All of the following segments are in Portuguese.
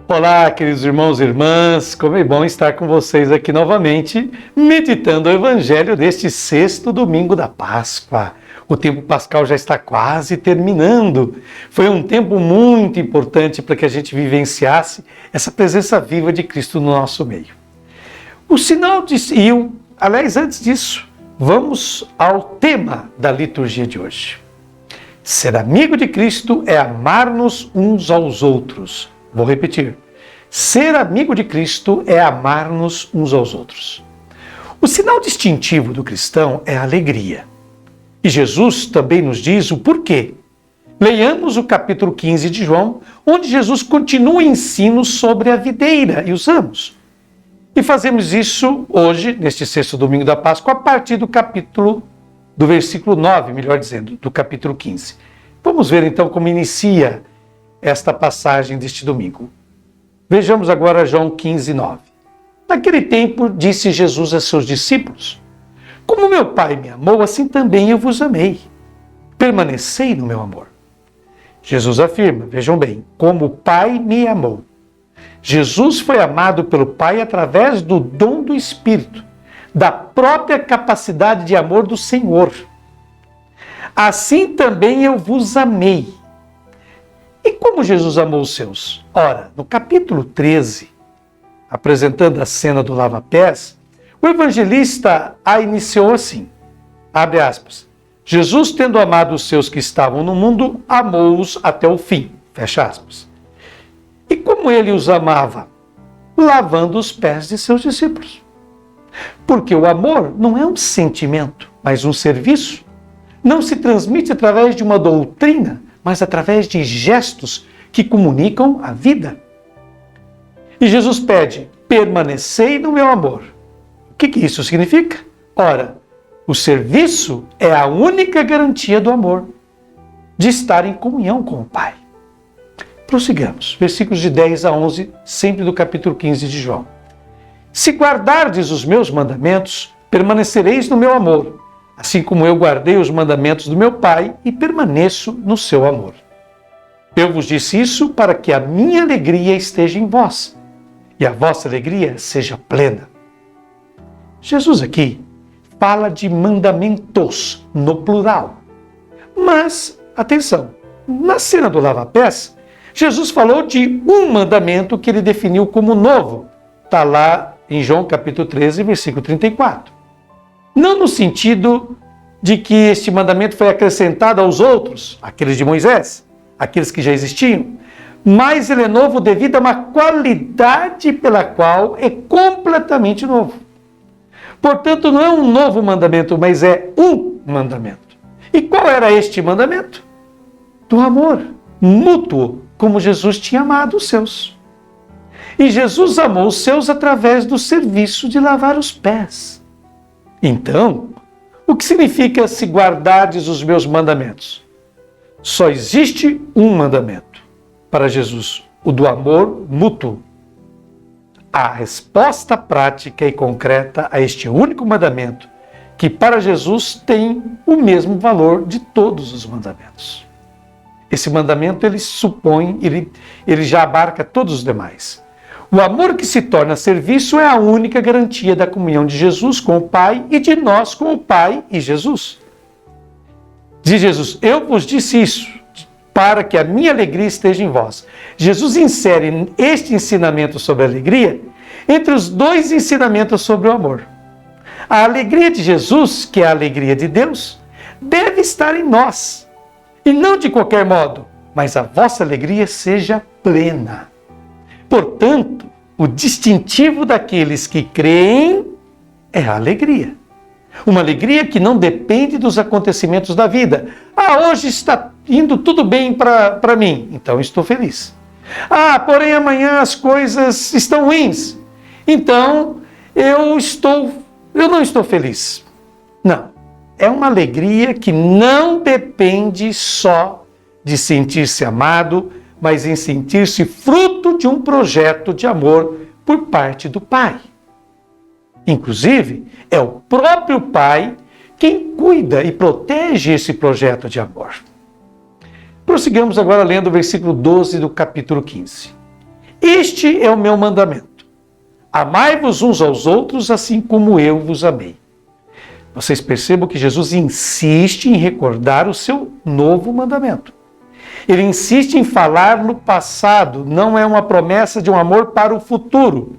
Olá, queridos irmãos e irmãs, como é bom estar com vocês aqui novamente, meditando o Evangelho deste sexto domingo da Páscoa. O tempo pascal já está quase terminando. Foi um tempo muito importante para que a gente vivenciasse essa presença viva de Cristo no nosso meio. O sinal de... Aliás, antes disso, vamos ao tema da liturgia de hoje. Ser amigo de Cristo é amar-nos uns aos outros. Vou repetir. Ser amigo de Cristo é amar-nos uns aos outros. O sinal distintivo do cristão é a alegria. E Jesus também nos diz o porquê. Leiamos o capítulo 15 de João, onde Jesus continua o ensino sobre a videira e os ramos. E fazemos isso hoje, neste sexto domingo da Páscoa, a partir do versículo 9, melhor dizendo, do capítulo 15. Vamos ver então como inicia esta passagem deste domingo. Vejamos agora João 15, 9. Naquele tempo disse Jesus a seus discípulos: como meu Pai me amou, assim também eu vos amei. Permanecei no meu amor. Jesus afirma, vejam bem, como o Pai me amou. Jesus foi amado pelo Pai através do dom do Espírito, da própria capacidade de amor do Senhor. Assim também eu vos amei. E como Jesus amou os seus? Ora, no capítulo 13, apresentando a cena do lava-pés, o evangelista a iniciou assim, abre aspas, Jesus, tendo amado os seus que estavam no mundo, amou-os até o fim, fecha aspas. E como ele os amava? Lavando os pés de seus discípulos. Porque o amor não é um sentimento, mas um serviço. Não se transmite através de uma doutrina, mas através de gestos que comunicam a vida. E Jesus pede, permanecei no meu amor. O que isso significa? Ora, o serviço é a única garantia do amor, de estar em comunhão com o Pai. Prossigamos, versículos de 10 a 11, sempre do capítulo 15 de João. Se guardardes os meus mandamentos, permanecereis no meu amor, assim como eu guardei os mandamentos do meu Pai e permaneço no seu amor. Eu vos disse isso para que a minha alegria esteja em vós e a vossa alegria seja plena. Jesus aqui fala de mandamentos no plural. Mas, atenção, na cena do lava-pés, Jesus falou de um mandamento que ele definiu como novo. Está lá em João capítulo 13, versículo 34. Não no sentido de que este mandamento foi acrescentado aos outros, aqueles de Moisés, aqueles que já existiam, mas ele é novo devido a uma qualidade pela qual é completamente novo. Portanto, não é um novo mandamento, mas é um mandamento. E qual era este mandamento? Do amor mútuo, como Jesus tinha amado os seus. E Jesus amou os seus através do serviço de lavar os pés. Então, o que significa se guardardes os meus mandamentos? Só existe um mandamento para Jesus, o do amor mútuo. A resposta prática e concreta a este único mandamento, que para Jesus tem o mesmo valor de todos os mandamentos. Esse mandamento ele já abarca todos os demais. O amor que se torna serviço é a única garantia da comunhão de Jesus com o Pai e de nós com o Pai e Jesus. Diz Jesus, eu vos disse isso, para que a minha alegria esteja em vós. Jesus insere este ensinamento sobre a alegria entre os dois ensinamentos sobre o amor. A alegria de Jesus, que é a alegria de Deus, deve estar em nós. E não de qualquer modo, mas a vossa alegria seja plena. Portanto, o distintivo daqueles que creem é a alegria. Uma alegria que não depende dos acontecimentos da vida. Hoje está indo tudo bem para mim, então estou feliz. Porém amanhã as coisas estão ruins, então eu não estou feliz. Não, é uma alegria que não depende só de sentir-se amado, mas em sentir-se fruto de um projeto de amor por parte do Pai. Inclusive, é o próprio Pai quem cuida e protege esse projeto de amor. Prossigamos agora lendo o versículo 12 do capítulo 15. Este é o meu mandamento: amai-vos uns aos outros, assim como eu vos amei. Vocês percebam que Jesus insiste em recordar o seu novo mandamento. Ele insiste em falar no passado, não é uma promessa de um amor para o futuro.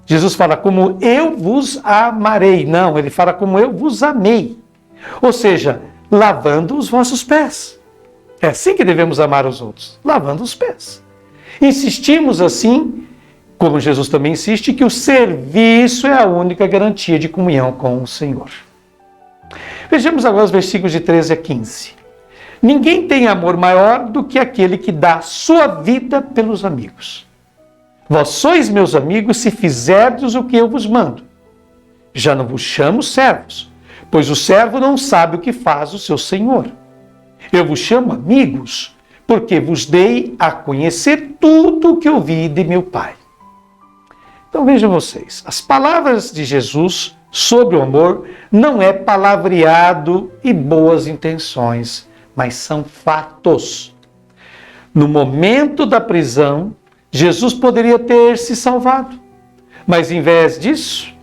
Jesus fala como eu vos amarei. Não, ele fala como eu vos amei. Ou seja, lavando os vossos pés. É assim que devemos amar os outros, lavando os pés. Insistimos assim, como Jesus também insiste, que o serviço é a única garantia de comunhão com o Senhor. Vejamos agora os versículos de 13 a 15. Ninguém tem amor maior do que aquele que dá sua vida pelos amigos. Vós sois meus amigos se fizerdes o que eu vos mando. Já não vos chamo servos, pois o servo não sabe o que faz o seu senhor. Eu vos chamo amigos, porque vos dei a conhecer tudo o que ouvi de meu Pai. Então vejam vocês, as palavras de Jesus sobre o amor não é palavreado e boas intenções, mas são fatos. No momento da prisão, Jesus poderia ter se salvado, mas em vez disso,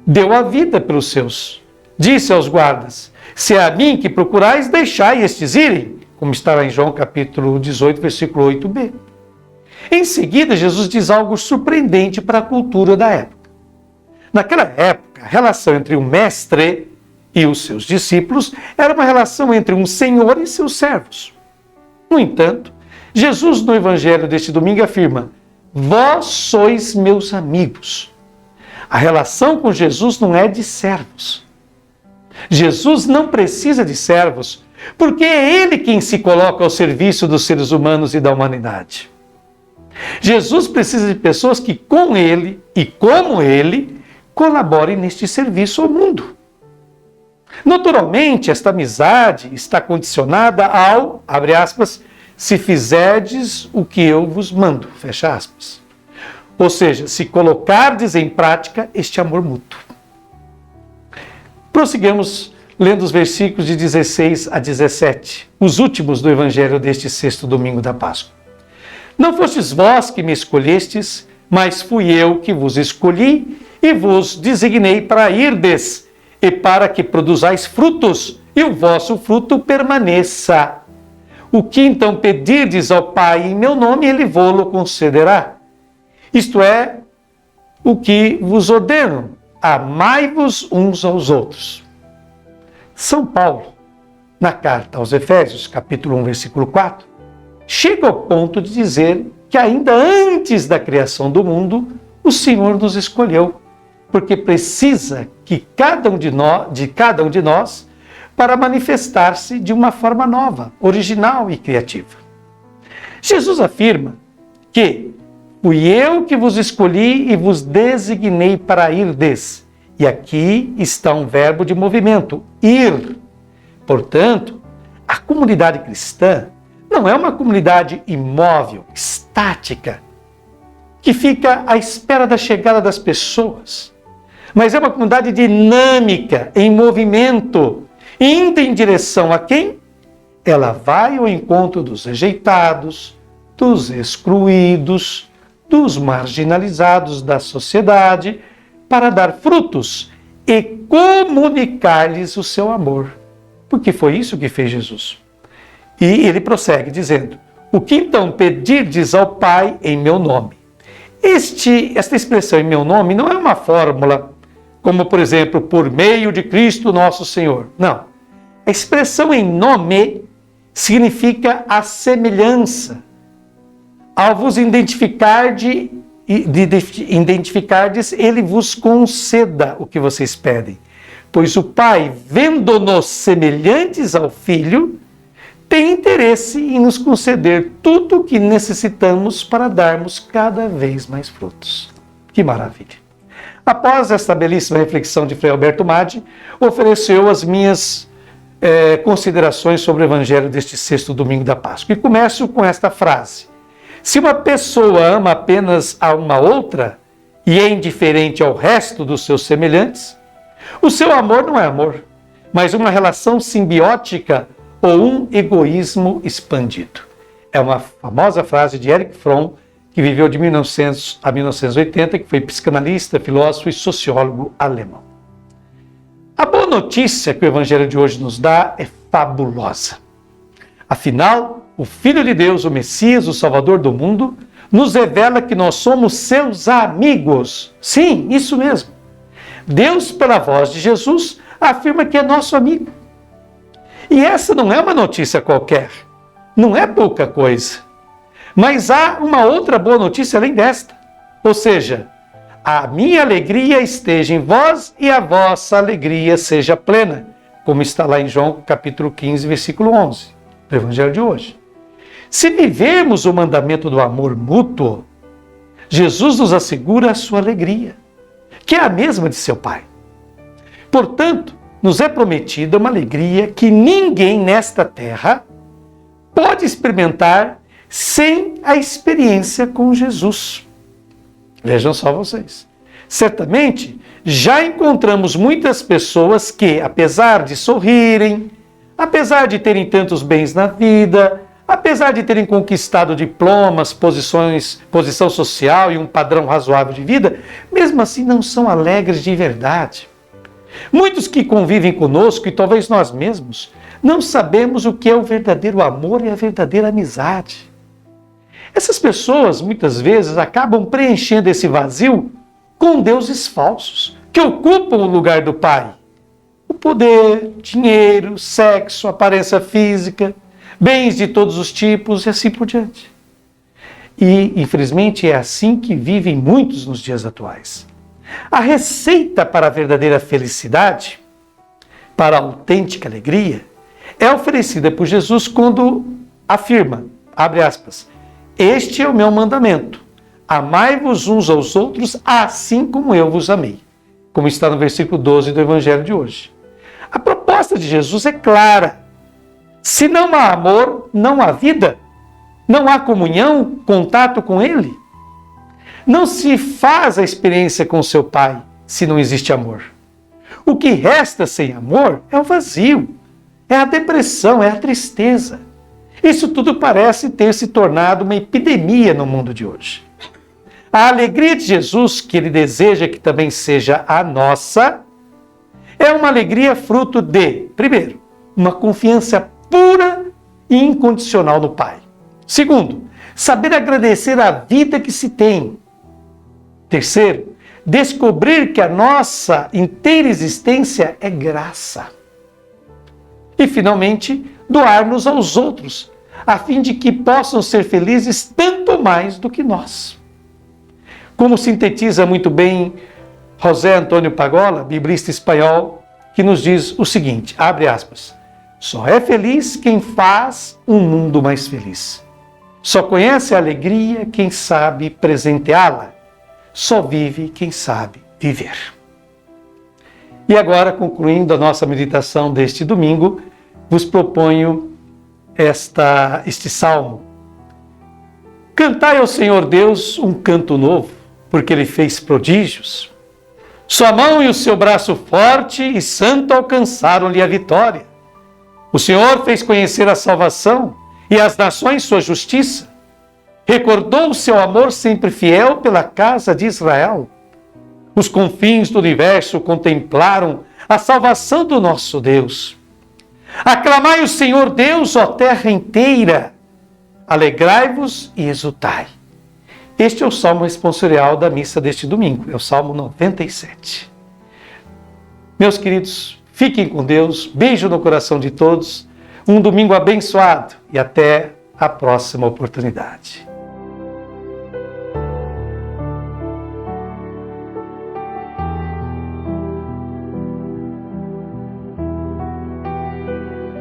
deu a vida pelos seus. Disse aos guardas: se é a mim que procurais, deixai estes irem, como está em João capítulo 18, versículo 8b. Em seguida, Jesus diz algo surpreendente para a cultura da época. Naquela época, a relação entre o mestre e os seus discípulos era uma relação entre um senhor e seus servos. No entanto, Jesus, no evangelho deste domingo, afirma: vós sois meus amigos. A relação com Jesus não é de servos. Jesus não precisa de servos, porque é Ele quem se coloca ao serviço dos seres humanos e da humanidade. Jesus precisa de pessoas que, com Ele e como Ele, colaborem neste serviço ao mundo. Naturalmente, esta amizade está condicionada ao, abre aspas, se fizerdes o que eu vos mando, fecha aspas. Ou seja, se colocardes em prática este amor mútuo. Prossigamos lendo os versículos de 16 a 17, os últimos do evangelho deste sexto domingo da Páscoa. Não fostes vós que me escolhestes, mas fui eu que vos escolhi e vos designei para irdes, e para que produzais frutos, e o vosso fruto permaneça. O que então pedirdes ao Pai em meu nome, Ele vô-lo concederá. Isto é o que vos ordeno: amai-vos uns aos outros. São Paulo, na carta aos Efésios, capítulo 1, versículo 4, chega ao ponto de dizer que ainda antes da criação do mundo, o Senhor nos escolheu, porque precisa que cada um de nós para manifestar-se de uma forma nova, original e criativa. Jesus afirma que fui eu que vos escolhi e vos designei para irdes. E aqui está um verbo de movimento, ir. Portanto, a comunidade cristã não é uma comunidade imóvel, estática, que fica à espera da chegada das pessoas, mas é uma comunidade dinâmica, em movimento, indo em direção a quem? Ela vai ao encontro dos rejeitados, dos excluídos, dos marginalizados da sociedade, para dar frutos e comunicar-lhes o seu amor. Porque foi isso que fez Jesus. E ele prossegue dizendo: o que então pedirdes ao Pai em meu nome? Esta expressão em meu nome não é uma fórmula, como por exemplo, por meio de Cristo nosso Senhor. Não. A expressão em nome significa a semelhança. Ao vos identificardes, Ele vos conceda o que vocês pedem. Pois o Pai, vendo-nos semelhantes ao Filho, tem interesse em nos conceder tudo o que necessitamos para darmos cada vez mais frutos. Que maravilha! Após esta belíssima reflexão de Frei Alberto Maggi, ofereceu as minhas considerações sobre o Evangelho deste sexto domingo da Páscoa. E começo com esta frase: se uma pessoa ama apenas a uma outra e é indiferente ao resto dos seus semelhantes, o seu amor não é amor, mas uma relação simbiótica ou um egoísmo expandido. É uma famosa frase de Erich Fromm que viveu de 1900 a 1980, que foi psicanalista, filósofo e sociólogo alemão. A boa notícia que o Evangelho de hoje nos dá é fabulosa. Afinal, o Filho de Deus, o Messias, o Salvador do mundo, nos revela que nós somos seus amigos. Sim, isso mesmo. Deus, pela voz de Jesus, afirma que é nosso amigo. E essa não é uma notícia qualquer, não é pouca coisa. Mas há uma outra boa notícia além desta. Ou seja, a minha alegria esteja em vós e a vossa alegria seja plena, como está lá em João capítulo 15, versículo 11, do Evangelho de hoje. Se vivermos o mandamento do amor mútuo, Jesus nos assegura a sua alegria, que é a mesma de seu Pai. Portanto, nos é prometida uma alegria que ninguém nesta terra pode experimentar sem a experiência com Jesus. Vejam só vocês. Certamente, já encontramos muitas pessoas que, apesar de sorrirem, apesar de terem tantos bens na vida, apesar de terem conquistado diplomas, posição social e um padrão razoável de vida, mesmo assim não são alegres de verdade. Muitos que convivem conosco, e talvez nós mesmos, não sabemos o que é o verdadeiro amor e a verdadeira amizade. Essas pessoas, muitas vezes, acabam preenchendo esse vazio com deuses falsos, que ocupam o lugar do Pai. O poder, dinheiro, sexo, aparência física, bens de todos os tipos e assim por diante. E, infelizmente, é assim que vivem muitos nos dias atuais. A receita para a verdadeira felicidade, para a autêntica alegria, é oferecida por Jesus quando afirma, abre aspas, este é o meu mandamento, amai-vos uns aos outros assim como eu vos amei, como está no versículo 12 do Evangelho de hoje. A proposta de Jesus é clara. Se não há amor, não há vida, não há comunhão, contato com Ele. Não se faz a experiência com seu Pai se não existe amor. O que resta sem amor é o vazio, é a depressão, é a tristeza. Isso tudo parece ter se tornado uma epidemia no mundo de hoje. A alegria de Jesus, que Ele deseja que também seja a nossa, é uma alegria fruto de, primeiro, uma confiança pura e incondicional no Pai. Segundo, saber agradecer a vida que se tem. Terceiro, descobrir que a nossa inteira existência é graça. E, finalmente, doar-nos aos outros, a fim de que possam ser felizes tanto mais do que nós. Como sintetiza muito bem José Antônio Pagola, biblista espanhol, que nos diz o seguinte, abre aspas, só é feliz quem faz um mundo mais feliz. Só conhece a alegria quem sabe presenteá-la. Só vive quem sabe viver. E agora, concluindo a nossa meditação deste domingo, vos proponho este salmo. Cantai ao Senhor Deus um canto novo, porque Ele fez prodígios. Sua mão e o seu braço forte e santo alcançaram-lhe a vitória. O Senhor fez conhecer a salvação e as nações sua justiça. Recordou o seu amor sempre fiel pela casa de Israel. Os confins do universo contemplaram a salvação do nosso Deus. Aclamai o Senhor Deus, ó terra inteira. Alegrai-vos e exultai. Este é o salmo responsorial da missa deste domingo, é o Salmo 97. Meus queridos, fiquem com Deus, beijo no coração de todos, um domingo abençoado e até a próxima oportunidade.